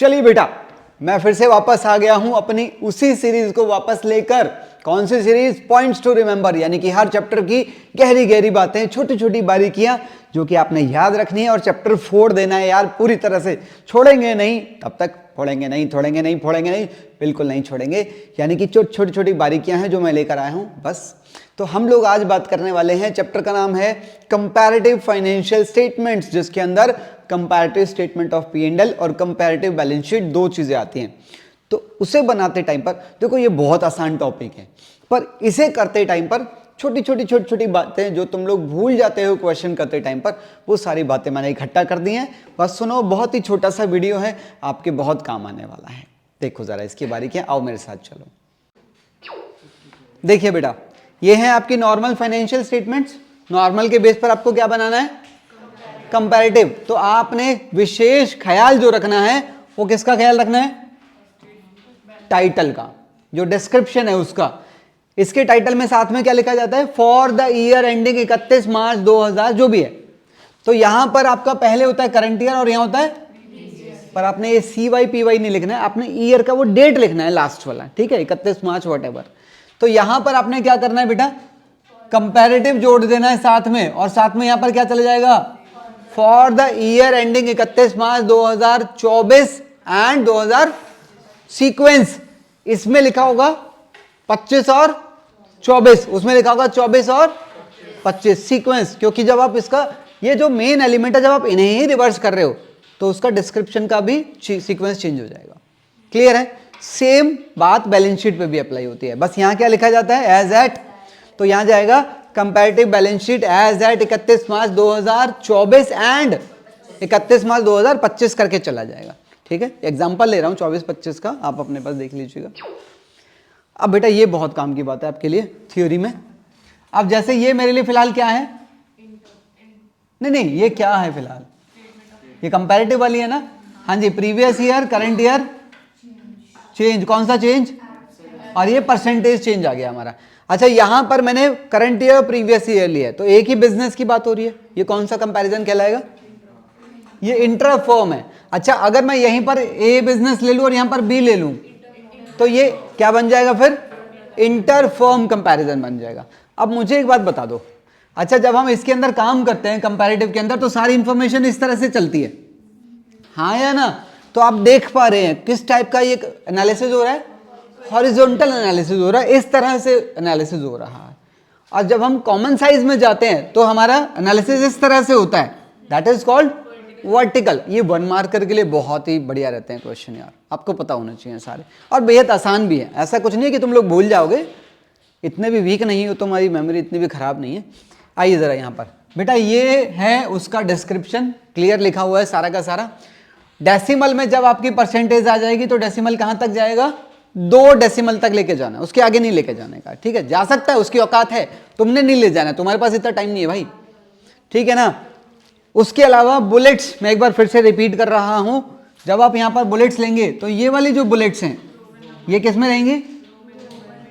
चलिए बेटा, मैं फिर से वापस आ गया हूं अपनी उसी सीरीज को वापस लेकर। कौन सी सीरीज? पॉइंट्स टू रिमेंबर, यानी कि हर चैप्टर की गहरी गहरी बातें, छोटी छोटी बारीकियां जो कि आपने याद रखनी है और चैप्टर फोड़ देना है यार पूरी तरह से। छोड़ेंगे नहीं, तब तक फोड़ेंगे नहीं, फोड़ेंगे नहीं, बिल्कुल नहीं छोड़ेंगे। यानी कि छोटी छोटी बारीकियां हैं जो मैं लेकर आया हूं बस। तो हम लोग आज बात करने वाले हैं, चैप्टर का नाम है कंपैरेटिव फाइनेंशियल स्टेटमेंट्स, जिसके अंदर कंपैरेटिव स्टेटमेंट ऑफ P&L और कंपैरेटिव बैलेंस शीट दो चीजें आती हैं। तो उसे बनाते टाइम पर देखो, ये बहुत आसान टॉपिक है, पर इसे करते टाइम पर छोटी छोटी बातें जो तुम लोग भूल जाते हो क्वेश्चन करते टाइम पर, वो सारी बातें मैंने इकट्ठा कर दी हैं। बस सुनो, बहुत ही छोटा सा वीडियो है, आपके बहुत काम आने वाला है। देखो जरा इसकी बारीकियां, आओ मेरे साथ चलो। देखिए बेटा, ये है आपकी नॉर्मल फाइनेंशियल स्टेटमेंट्स। नॉर्मल के बेस पर आपको क्या बनाना है? कंपैरेटिव। तो आपने विशेष ख्याल जो रखना है वो किसका ख्याल रखना है? टाइटल का, जो डिस्क्रिप्शन है उसका। इसके टाइटल में साथ में क्या लिखा जाता है? फॉर द ईयर एंडिंग 31 मार्च 2000, जो भी है। तो यहां पर आपका पहले होता है करंट ईयर और यहां होता है, पर आपने ये CY PY नहीं लिखना है, आपने ईयर का वो डेट लिखना है लास्ट वाला, ठीक है, 31 मार्च वॉटेवर। तो यहां पर आपने क्या करना है बेटा? कंपैरेटिव जोड़ देना है साथ में, और साथ में यहां पर क्या चला जाएगा? For the year ending 31 March 2024 and 2000 sequence. इसमें लिखा होगा 25 और 24, उसमें लिखा होगा 24 और 25 सीक्वेंस, क्योंकि जब आप इसका ये जो मेन एलिमेंट है, जब आप इन्हें ही रिवर्स कर रहे हो तो उसका डिस्क्रिप्शन का भी सीक्वेंस चेंज हो जाएगा। क्लियर है? सेम बात बैलेंस शीट पे भी अप्लाई होती है। बस यहां क्या लिखा जाता है? As at. तो यहां जाएगा comparative balance sheet as at 31 March 2024 and 31 March 2025 करके चला जाएगा। ठीक है, एग्जांपल ले रहा हूं 24-25 का, आप अपने पास देख लीजिएगा। अब बेटा ये बहुत काम की बात है आपके लिए थ्योरी में। अब जैसे ये मेरे लिए फिलहाल क्या है? नहीं, ये क्या है फिलहाल? ये कंपैरेटिव वाली है ना? हाँ जी, previous year, current year, change. कौन सा चेंज? और ये परसेंटेज चेंज आ गया हमारा। अच्छा, यहां पर मैंने करंट ईयर और प्रीवियस ईयर लिया है, तो एक ही बिजनेस की बात हो रही है। ये कौन सा कंपैरिजन कहलाएगा? ये इंटर फर्म है। अच्छा, अगर मैं यहीं पर ए बिजनेस ले लूं और यहां पर बी ले लूं, तो ये क्या बन जाएगा फिर? इंटर फर्म कंपैरिजन बन जाएगा। अब मुझे एक बात बता दो, अच्छा जब हम इसके अंदर काम करते हैं कंपैरेटिव के अंदर, तो सारी इंफॉर्मेशन इस तरह से चलती है, हाँ या ना? तो आप देख पा रहे हैं किस टाइप का ये एनालिसिस हो रहा है? हॉरिजॉन्टल एनालिसिस हो रहा है, इस तरह से एनालिसिस हो रहा है। और जब हम कॉमन साइज में जाते हैं तो हमारा एनालिसिस इस तरह से होता है, दैट इज कॉल्ड वर्टिकल। ये 1 मार्कर के लिए बहुत ही बढ़िया रहते हैं क्वेश्चन यार, आपको पता होना चाहिए सारे, और बेहद आसान भी है। ऐसा कुछ नहीं है कि तुम लोग भूल जाओगे, इतने भी वीक नहीं हो, तुम्हारी मेमोरी इतनी भी खराब नहीं है। आइए जरा यहाँ पर बेटा, ये है उसका डिस्क्रिप्शन, क्लियर लिखा हुआ है सारा का सारा। डेसिमल में जब आपकी परसेंटेज आ जाएगी तो डेसिमल कहां तक जाएगा? 2 डेसिमल तक लेके जाना है, उसके आगे नहीं लेके जाने का। ठीक है, जा सकता है, उसकी औकात है, तुमने नहीं ले जाना, तुम्हारे पास इतना टाइम नहीं है भाई, ठीक है ना? उसके अलावा बुलेट्स, मैं एक बार फिर से रिपीट कर रहा हूं, जब आप यहां पर बुलेट्स लेंगे तो ये वाली जो बुलेट्स हैं ये किस में रहेंगे?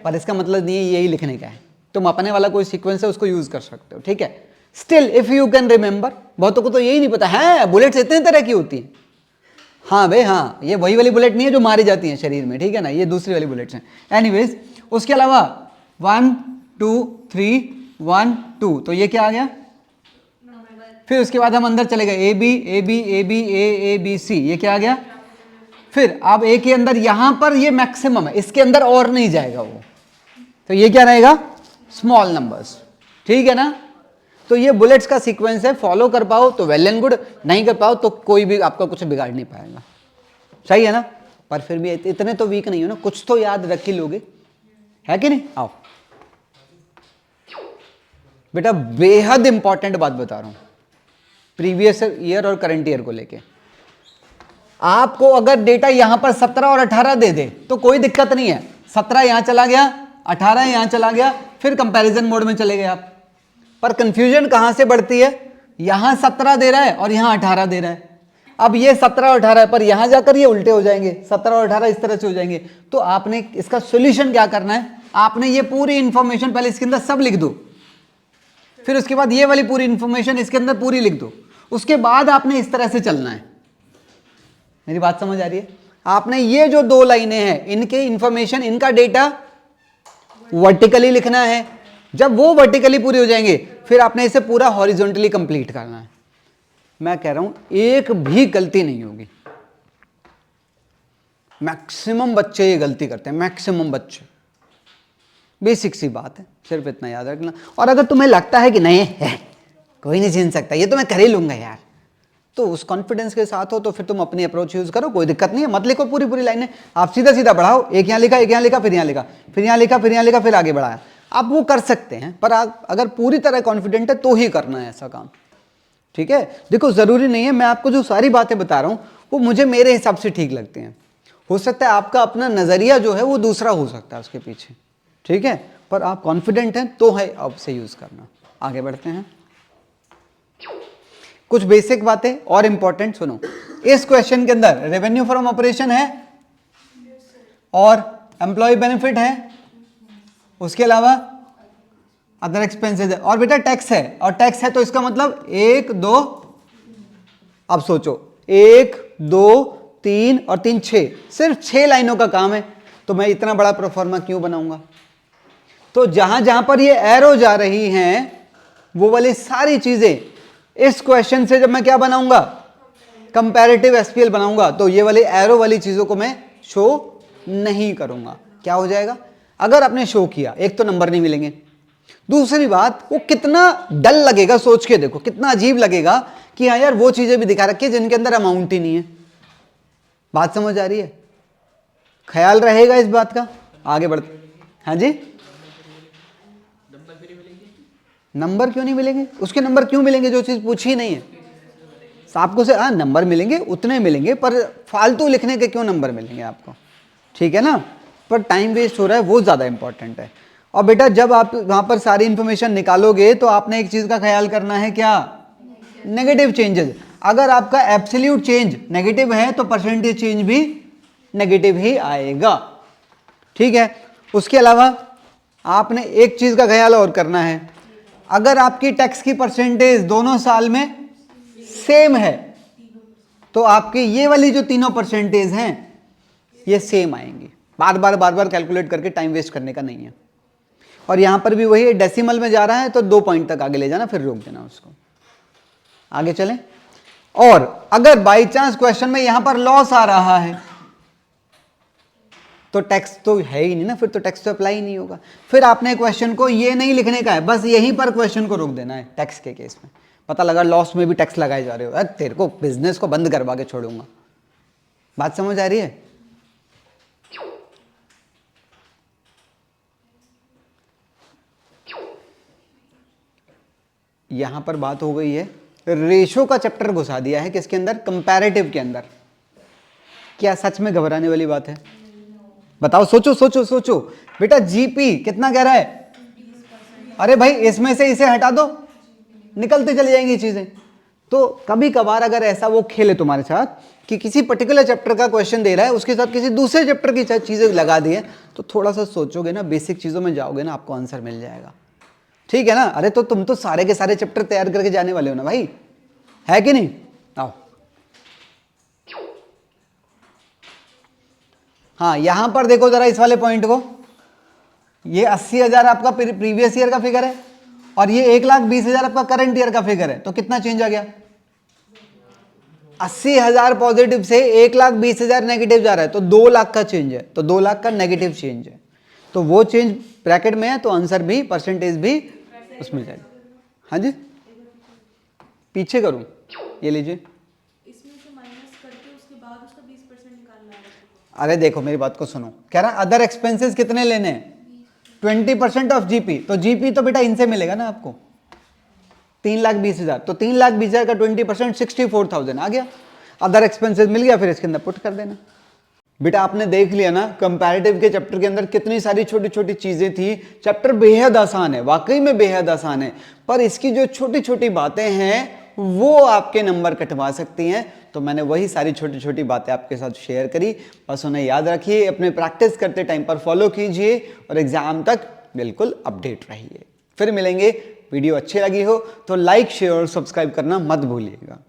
पर इसका मतलब नहीं है यही लिखने का है, तुम अपने वाला कोई सीक्वेंस है उसको यूज कर सकते हो। ठीक है, still if you can remember. बहुतों को तो यही नहीं पता है बुलेट्स इतने तरह की होती है। हाँ भाई हाँ, ये वही वाली बुलेट नहीं है जो मारी जाती है शरीर में, ठीक है ना? ये दूसरी वाली बुलेट्स हैं। एनीवेज, उसके अलावा 1 2 3 1 2, तो ये क्या आ गया? फिर उसके बाद हम अंदर चले गए, AB AB AB A B C, ये क्या आ गया? फिर अब A के अंदर यहां पर ये मैक्सिमम है, इसके अंदर और नहीं जाएगा वो, तो ये क्या रहेगा? Small numbers. ठीक है ना? तो ये बुलेट्स का सीक्वेंस है, फॉलो कर पाओ तो वेल एंड गुड, नहीं कर पाओ तो कोई भी आपका कुछ बिगाड़ नहीं पाएगा। सही है ना? पर फिर भी इतने तो वीक नहीं हो ना, कुछ तो याद रख ही लोगे, है कि नहीं? आओ बेटा, बेहद इंपॉर्टेंट बात बता रहा हूं प्रीवियस ईयर और करंट ईयर को लेके। आपको अगर डेटा यहां पर 17 और 18 दे दे तो कोई दिक्कत नहीं है, 17 यहां चला गया, 18 यहां चला गया, फिर कंपैरिजन मोड में चले गए आप। पर कंफ्यूजन कहां से बढ़ती है? यहां 17 दे रहा है और यहां 18 दे रहा है। अब ये 17 और 18 है, पर यहां जाकर ये उल्टे हो जाएंगे, 17 और 18 इस तरह से हो जाएंगे। तो आपने इसका सॉल्यूशन क्या करना है? आपने ये पूरी इंफॉर्मेशन पहले इसके अंदर सब लिख दो, फिर उसके बाद ये वाली पूरी इंफॉर्मेशन इसके अंदर पूरी लिख दो, उसके बाद आपने इस तरह से चलना है। मेरी बात समझ आ रही है? आपने ये जो दो लाइनें हैं इनके इंफॉर्मेशन, इनका डेटा वर्टिकली लिखना है। जब वो वर्टिकली पूरी हो जाएंगे फिर आपने इसे पूरा हॉरिजॉन्टली कंप्लीट करना है। मैं कह रहा हूं एक भी गलती नहीं होगी। मैक्सिमम बच्चे ये गलती करते हैं, मैक्सिमम बच्चे। बेसिक सी बात है, सिर्फ इतना याद रखना। और अगर तुम्हें लगता है कि नहीं है कोई नहीं छीन सकता, ये तो मैं कर ही लूंगा यार, तो उस कॉन्फिडेंस के साथ हो तो फिर तुम अपनी अप्रोच यूज करो, कोई दिक्कत नहीं है। मत लिखो पूरी पूरी लाइनें, आप सीधा सीधा बढ़ाओ। एक यहाँ लिखा, एक यहाँ लिखा, फिर यहाँ लिखा, फिर यहाँ लिखा, फिर यहाँ लिखा, फिर आगे बढ़ाया। आप वो कर सकते हैं, पर आप अगर पूरी तरह कॉन्फिडेंट है तो ही करना है ऐसा काम, ठीक है? देखो जरूरी नहीं है, मैं आपको जो सारी बातें बता रहा हूं वो मुझे मेरे हिसाब से ठीक लगती हैं। हो सकता है आपका अपना नजरिया जो है वो दूसरा हो सकता है उसके पीछे, ठीक है? पर आप कॉन्फिडेंट हैं तो है अब से यूज करना। आगे बढ़ते हैं। कुछ बेसिक बातें और इंपॉर्टेंट सुनो। इस क्वेश्चन के अंदर रेवेन्यू फ्रॉम ऑपरेशन है और एम्प्लॉय बेनिफिट है, उसके अलावा अदर एक्सपेंसेस है और बेटा टैक्स है। और टैक्स है तो इसका मतलब 1 2, अब सोचो 1 2 3 और 3 6, सिर्फ 6 लाइनों का काम है। तो मैं इतना बड़ा प्रोफार्मा क्यों बनाऊंगा? तो जहां जहां पर ये एरो जा रही हैं वो वाली सारी चीजें इस क्वेश्चन से जब मैं क्या बनाऊंगा, कंपैरेटिव एसपीएल बनाऊंगा, तो ये वाली एरो वाली चीजों को मैं शो नहीं करूंगा। क्या हो जाएगा? अगर आपने शो किया, एक तो नंबर नहीं मिलेंगे, दूसरी बात वो कितना डल लगेगा, सोच के देखो कितना अजीब लगेगा कि हाँ यार वो चीजें भी दिखा रखी है जिनके अंदर अमाउंट ही नहीं है। बात समझ आ रही है? ख्याल रहेगा इस बात का? आगे बढ़ते। हाँ जी, नंबर क्यों नहीं मिलेंगे? उसके नंबर क्यों मिलेंगे जो चीज पूछी नहीं है? आपको से हाँ नंबर मिलेंगे, उतने मिलेंगे, पर फालतू लिखने के क्यों नंबर मिलेंगे आपको? ठीक है ना? पर टाइम वेस्ट हो रहा है वो ज्यादा इंपॉर्टेंट है। और बेटा जब आप वहां पर सारी इंफॉर्मेशन निकालोगे तो आपने एक चीज का ख्याल करना है, क्या? Negative changes. अगर आपका एब्सोल्यूट चेंज नेगेटिव है तो परसेंटेज चेंज भी नेगेटिव ही आएगा, ठीक है? उसके अलावा आपने एक चीज का ख्याल और करना है, अगर आपकी टैक्स की परसेंटेज दोनों साल में सेम है तो आपकी ये वाली जो तीनों परसेंटेज हैं ये सेम आएंगी। बार बार कैलकुलेट करके टाइम वेस्ट करने का नहीं है। और यहां पर भी वही डेसिमल में जा रहा है तो 2 पॉइंट तक आगे ले जाना, फिर रोक देना उसको। आगे चलें। और अगर बाई चांस क्वेश्चन में यहां पर लॉस आ रहा है तो टैक्स तो है ही नहीं ना, फिर तो टैक्स तो अप्लाई ही नहीं होगा। फिर आपने क्वेश्चन को ये नहीं लिखने का है, बस यहीं पर क्वेश्चन को रोक देना है। टैक्स के केस में पता लगा लॉस में भी टैक्स लगाए जा रहे हो, अरे तेरे को बिजनेस को बंद करवा के छोड़ूंगा। बात समझ आ रही है? यहां पर बात हो गई है, रेशो का चैप्टर घुसा दिया है किसके अंदर? कंपैरेटिव के अंदर। क्या सच में घबराने वाली बात है? बताओ, सोचो सोचो सोचो। बेटा जीपी कितना कह रहा है? अरे भाई इसमें से इसे हटा दो, निकलते चली जाएंगी चीजें। तो कभी कभार अगर ऐसा वो खेले तुम्हारे साथ कि किसी पर्टिकुलर चैप्टर का क्वेश्चन दे रहा है, उसके साथ किसी दूसरे चैप्टर की चीजें लगा दी है, तो थोड़ा सा सोचोगे ना, बेसिक चीजों में जाओगे ना, आपको आंसर मिल जाएगा। ठीक है ना? अरे तो तुम तो सारे के सारे चैप्टर तैयार करके जाने वाले हो ना भाई, है कि नहीं? आओ। हाँ यहां पर देखो जरा इस वाले पॉइंट को, ये 80,000 आपका प्रीवियस ईयर का फिगर है और ये 1,20,000 आपका करंट ईयर का फिगर है। तो कितना चेंज आ गया? 80,000 पॉजिटिव से 1,20,000 नेगेटिव जा रहा है, तो 2 लाख का चेंज है, तो 2 लाख का नेगेटिव चेंज है। तो वो चेंज ब्रैकेट में है तो आंसर भी, परसेंटेज भी उसमें जाएगा। हाँ जी, पीछे करूं, ये लीजिए। इसमें से माइनस करके उसके बाद उसका 20% निकालना है। अरे देखो मेरी बात को सुनो, कह रहा अदर एक्सपेंसेस कितने लेने हैं? 20% ऑफ जीपी। तो जीपी तो बेटा इनसे मिलेगा ना आपको, 3,20,000। तो 3,20,000 का 20% 64,000 आ गया। अदर एक्सपेंसेस मिल गया, फिर इसके अंदर पुट कर देना। बेटा आपने देख लिया ना कंपैरेटिव के चैप्टर के अंदर कितनी सारी छोटी छोटी चीजें थी। चैप्टर बेहद आसान है, वाकई में बेहद आसान है, पर इसकी जो छोटी छोटी बातें हैं वो आपके नंबर कटवा सकती हैं। तो मैंने वही सारी छोटी छोटी बातें आपके साथ शेयर करी, बस उन्हें याद रखिए, अपने प्रैक्टिस करते टाइम पर फॉलो कीजिए और एग्जाम तक बिल्कुल अपडेट रहिए। फिर मिलेंगे। वीडियो अच्छी लगी हो तो लाइक, शेयर और सब्सक्राइब करना मत भूलिएगा।